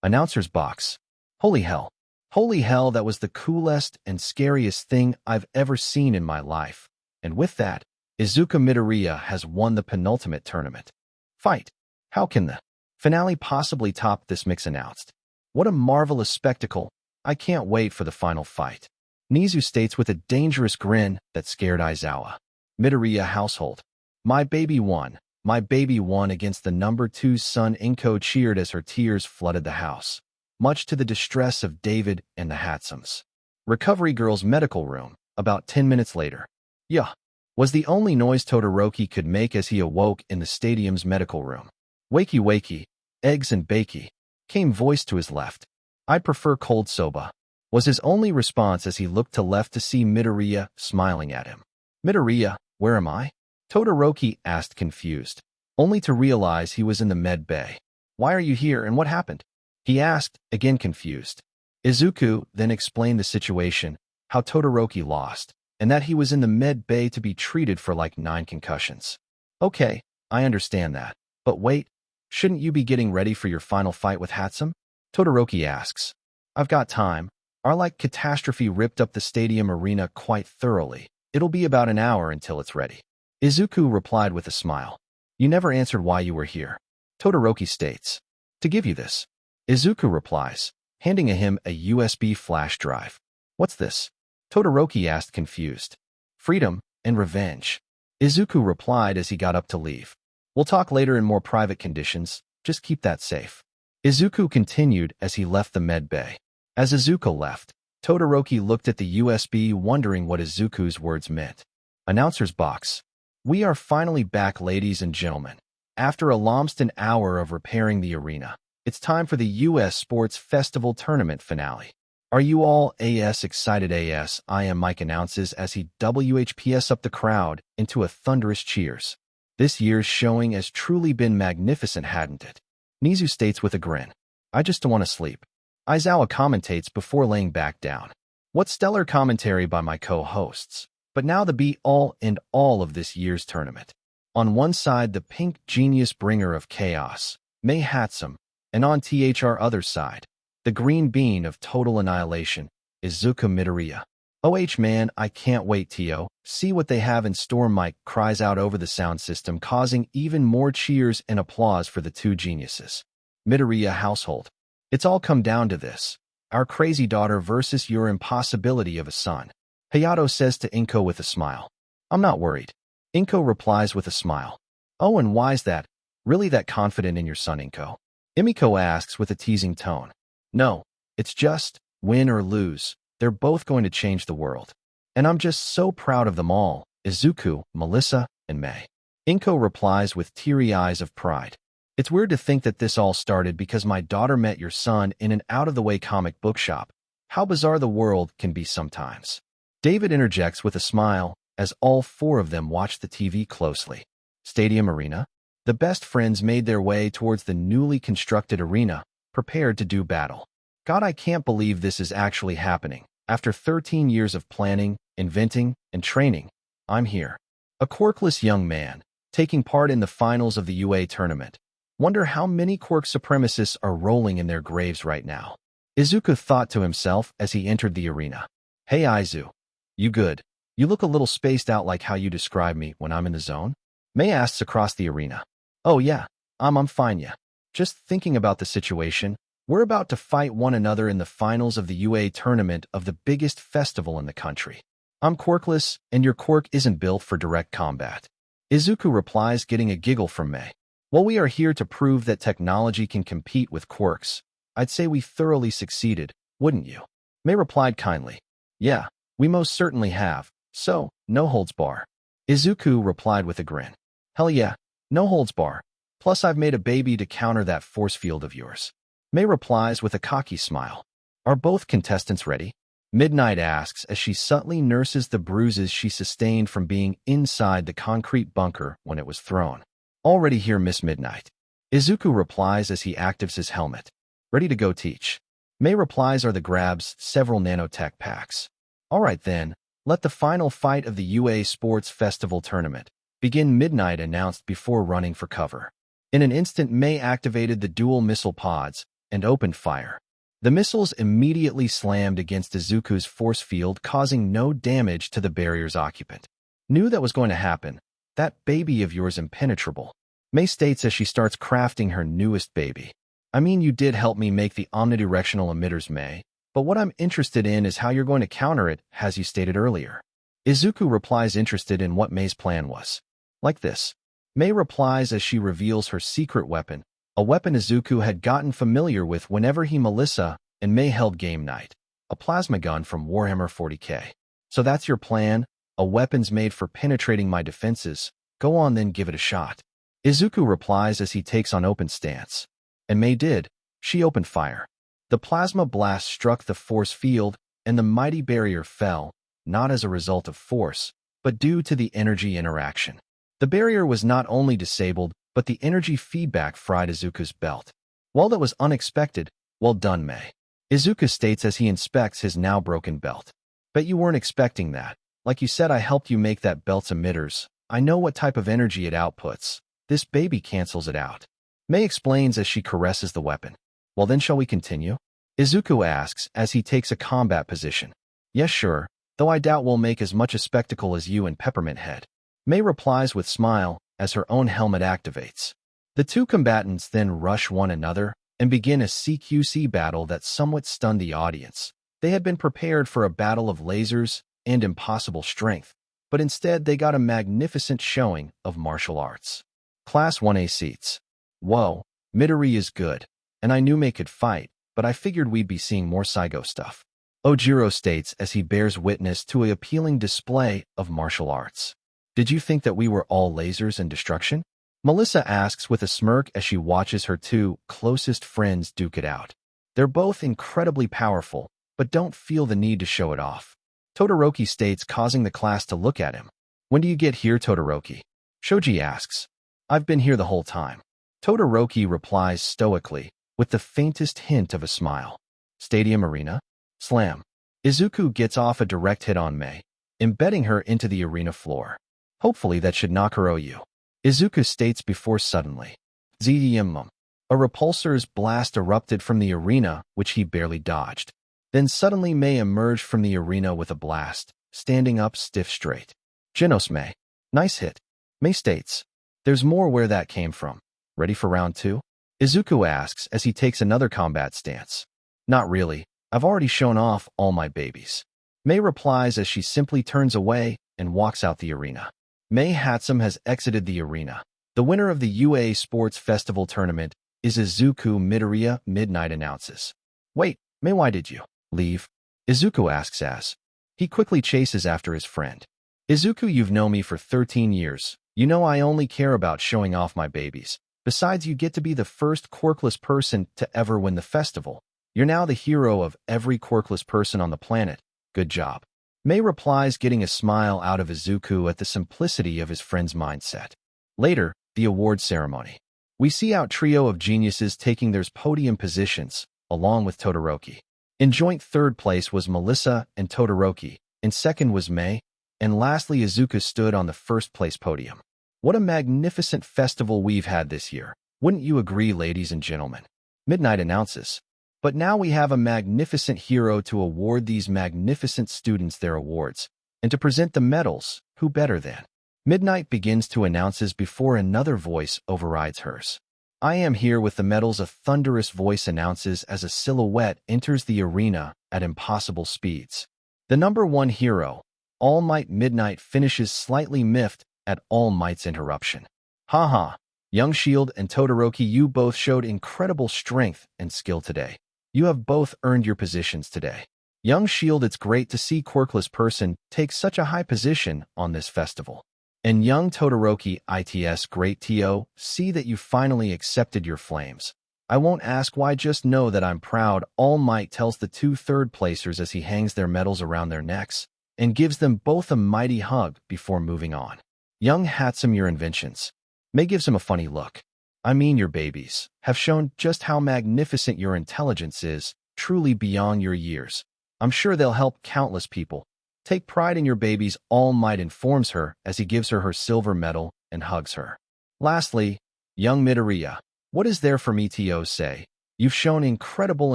Announcer's box. Holy hell. Holy hell, that was the coolest and scariest thing I've ever seen in my life. And with that, Izuku Midoriya has won the penultimate tournament. Fight. How can the finale possibly top this? Mix announced. What a marvelous spectacle. I can't wait for the final fight. Nizu states with a dangerous grin that scared Aizawa. Midoriya household. My baby won. My baby won against the number 2's son. Inko cheered as her tears flooded the house, much to the distress of David and the Hatsumes. Recovery girl's medical room, about 10 minutes later. Yeah, was the only noise Todoroki could make as he awoke in the stadium's medical room. Wakey wakey, eggs and bakey, came voice to his left. I prefer cold soba, was his only response as he looked to left to see Midoriya smiling at him. Midoriya, where am I? Todoroki asked confused, only to realize he was in the med bay. Why are you here and what happened? He asked, again confused. Izuku then explained the situation, how Todoroki lost, and that he was in the med bay to be treated for like 9 concussions. Okay, I understand that. But wait, shouldn't you be getting ready for your final fight with Hatsume? Todoroki asks. I've got time. Our like catastrophe ripped up the stadium arena quite thoroughly. It'll be about an hour until it's ready. Izuku replied with a smile. You never answered why you were here. Todoroki states. To give you this. Izuku replies, handing him a USB flash drive. What's this? Todoroki asked confused. Freedom and revenge. Izuku replied as he got up to leave. We'll talk later in more private conditions, just keep that safe. Izuku continued as he left the med bay. As Izuku left, Todoroki looked at the USB wondering what Izuku's words meant. Announcer's box. We are finally back, ladies and gentlemen. After a lomston hour of repairing the arena, it's time for the US Sports Festival Tournament finale. Are you all excited? I am, Mike announces as he WHPS up the crowd into a thunderous cheers. This year's showing has truly been magnificent, hadn't it? Nizu states with a grin. I just don't want to sleep. Aizawa commentates before laying back down. What stellar commentary by my co-hosts. But now the be-all and all of this year's tournament. On one side, the pink genius bringer of chaos, Mei Hatsume, and on THR other side, the green bean of total annihilation, Izuku Midoriya. OH man, I can't wait to see what they have in store. Mike cries out over the sound system, causing even more cheers and applause for the two geniuses. Midoriya household. It's all come down to this. Our crazy daughter versus your impossibility of a son. Hayato says to Inko with a smile. I'm not worried. Inko replies with a smile. Oh, and why's that? Really that confident in your son, Inko? Emiko asks with a teasing tone. No, it's just, win or lose, they're both going to change the world. And I'm just so proud of them all, Izuku, Melissa, and Mei. Inko replies with teary eyes of pride. It's weird to think that this all started because my daughter met your son in an out-of-the-way comic book shop. How bizarre the world can be sometimes. David interjects with a smile as all 4 of them watch the TV closely. Stadium arena. The best friends made their way towards the newly constructed arena, prepared to do battle. God, I can't believe this is actually happening. After 13 years of planning, inventing, and training, I'm here. A quirkless young man, taking part in the finals of the UA tournament. Wonder how many quirk supremacists are rolling in their graves right now. Izuku thought to himself as he entered the arena. Hey Izu. You good? You look a little spaced out like how you describe me when I'm in the zone? Mei asks across the arena. Oh yeah, I'm fine yeah. Just thinking about the situation. We're about to fight one another in the finals of the UA tournament of the biggest festival in the country. I'm quirkless, and your quirk isn't built for direct combat. Izuku replies, getting a giggle from Mei. Well, we are here to prove that technology can compete with quirks. I'd say we thoroughly succeeded, wouldn't you? Mei replied kindly. Yeah, we most certainly have, so, no holds bar. Izuku replied with a grin. Hell yeah, no holds bar. Plus I've made a baby to counter that force field of yours. Mei replies with a cocky smile. Are both contestants ready? Midnight asks as she subtly nurses the bruises she sustained from being inside the concrete bunker when it was thrown. Already here, Miss Midnight. Izuku replies as he activates his helmet. Ready to go teach. Mei replies are the grabs several nanotech packs. Alright then, let the final fight of the UA Sports Festival tournament begin, Midnight announced before running for cover. In an instant, Mei activated the dual missile pods and opened fire. The missiles immediately slammed against Izuku's force field, causing no damage to the barrier's occupant. Knew that was going to happen. That baby of yours impenetrable. Mei states as she starts crafting her newest baby. I mean, you did help me make the omnidirectional emitters, Mei, but what I'm interested in is how you're going to counter it, as you stated earlier. Izuku replies, interested in what Mei's plan was. Like this. Mei replies as she reveals her secret weapon, a weapon Izuku had gotten familiar with whenever he, Melissa, and Mei held game night. A plasma gun from Warhammer 40k. So that's your plan? A weapon's made for penetrating my defenses. Go on then, give it a shot. Izuku replies as he takes on open stance. And Mei did. She opened fire. The plasma blast struck the force field, and the mighty barrier fell, not as a result of force, but due to the energy interaction. The barrier was not only disabled, but the energy feedback fried Izuku's belt. While that was unexpected, well done, Mei. Izuku states as he inspects his now broken belt. Bet you weren't expecting that. Like you said, I helped you make that belt's emitters. I know what type of energy it outputs. This baby cancels it out. Mei explains as she caresses the weapon. Well then, shall we continue? Izuku asks as he takes a combat position. Yes, sure, though I doubt we'll make as much a spectacle as you and Peppermint Head. Mei replies with smile as her own helmet activates. The two combatants then rush one another and begin a CQC battle that somewhat stunned the audience. They had been prepared for a battle of lasers and impossible strength, but instead they got a magnificent showing of martial arts. Class 1A seats. Whoa, Midori is good, and I knew Mei could fight, but I figured we'd be seeing more Saigo stuff. Ojiro states as he bears witness to an appealing display of martial arts. Did you think that we were all lasers and destruction? Melissa asks with a smirk as she watches her two closest friends duke it out. They're both incredibly powerful, but don't feel the need to show it off. Todoroki states, causing the class to look at him. When do you get here, Todoroki? Shoji asks. I've been here the whole time. Todoroki replies stoically, with the faintest hint of a smile. Stadium arena? Slam. Izuku gets off a direct hit on Mei, embedding her into the arena floor. Hopefully that should knock her OU. Izuku states before suddenly. ZDM. A repulsor's blast erupted from the arena, which he barely dodged. Then suddenly Mei emerged from the arena with a blast, standing up stiff straight. Genos Mei. Nice hit. Mei states. There's more where that came from. Ready for round 2? Izuku asks as he takes another combat stance. Not really. I've already shown off all my babies. Mei replies as she simply turns away and walks out the arena. Mei Hatsume has exited the arena. The winner of the UA Sports Festival tournament is Izuku Midoriya, Midnight announces. Wait, Mei, why did you leave? Izuku asks as he quickly chases after his friend. Izuku, you've known me for 13 years. You know I only care about showing off my babies. Besides, you get to be the first quirkless person to ever win the festival. You're now the hero of every quirkless person on the planet. Good job. Mei replies, getting a smile out of Izuku at the simplicity of his friend's mindset. Later, the award ceremony. We see our trio of geniuses taking their podium positions, along with Todoroki. In joint third place was Melissa and Todoroki, in second was Mei, and lastly Izuku stood on the first place podium. What a magnificent festival we've had this year. Wouldn't you agree, ladies and gentlemen? Midnight announces. But now we have a magnificent hero to award these magnificent students their awards, and to present the medals. Who better than? Midnight begins to announces before another voice overrides hers. I am here with the medals. A thunderous voice announces as a silhouette enters the arena at impossible speeds. The number one hero, All Might. Midnight finishes slightly miffed at All Might's interruption. Haha, Young Shield and Todoroki, you both showed incredible strength and skill today. You have both earned your positions today. Young Shield, it's great to see quirkless person take such a high position on this festival. And young Todoroki, it's great to see that you finally accepted your flames. I won't ask why, just know that I'm proud. All Might tells the two third placers as he hangs their medals around their necks and gives them both a mighty hug before moving on. Young Hatsume, your inventions. Mei gives him a funny look. I mean, your babies have shown just how magnificent your intelligence is, truly beyond your years. I'm sure they'll help countless people. Take pride in your babies, All Might informs her as he gives her silver medal and hugs her. Lastly, young Midoriya. What is there for me to say? You've shown incredible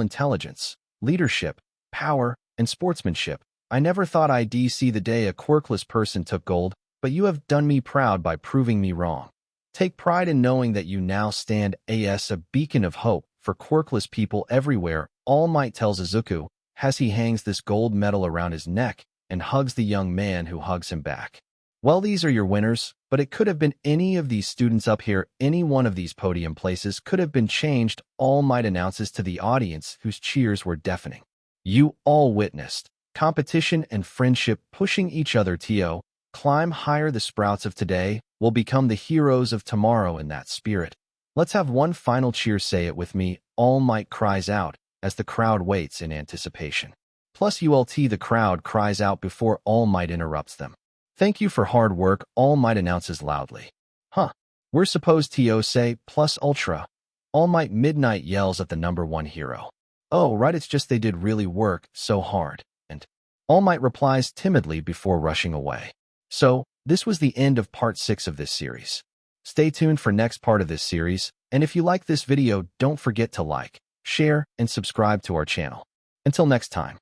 intelligence, leadership, power, and sportsmanship. I never thought I'd see the day a quirkless person took gold, but you have done me proud by proving me wrong. Take pride in knowing that you now stand as a beacon of hope for quirkless people everywhere. All Might tells Izuku as he hangs this gold medal around his neck and hugs the young man who hugs him back. Well, these are your winners, but it could have been any of these students up here. Any one of these podium places could have been changed. All Might announces to the audience whose cheers were deafening. You all witnessed competition and friendship pushing each other to climb higher. The sprouts of today will become the heroes of tomorrow. In that spirit, let's have one final cheer. Say it with me. All Might cries out as the crowd waits in anticipation. Plus ULT, the crowd cries out before All Might interrupts them. Thank you for hard work, All Might announces loudly. Huh, we're supposed to say plus ultra. All Might. Midnight yells at the number one hero. Oh, right, it's just they did really work so hard. And All Might replies timidly before rushing away. So, this was the end of part 6 of this series. Stay tuned for next part of this series, and if you like this video, don't forget to like, share, and subscribe to our channel. Until next time.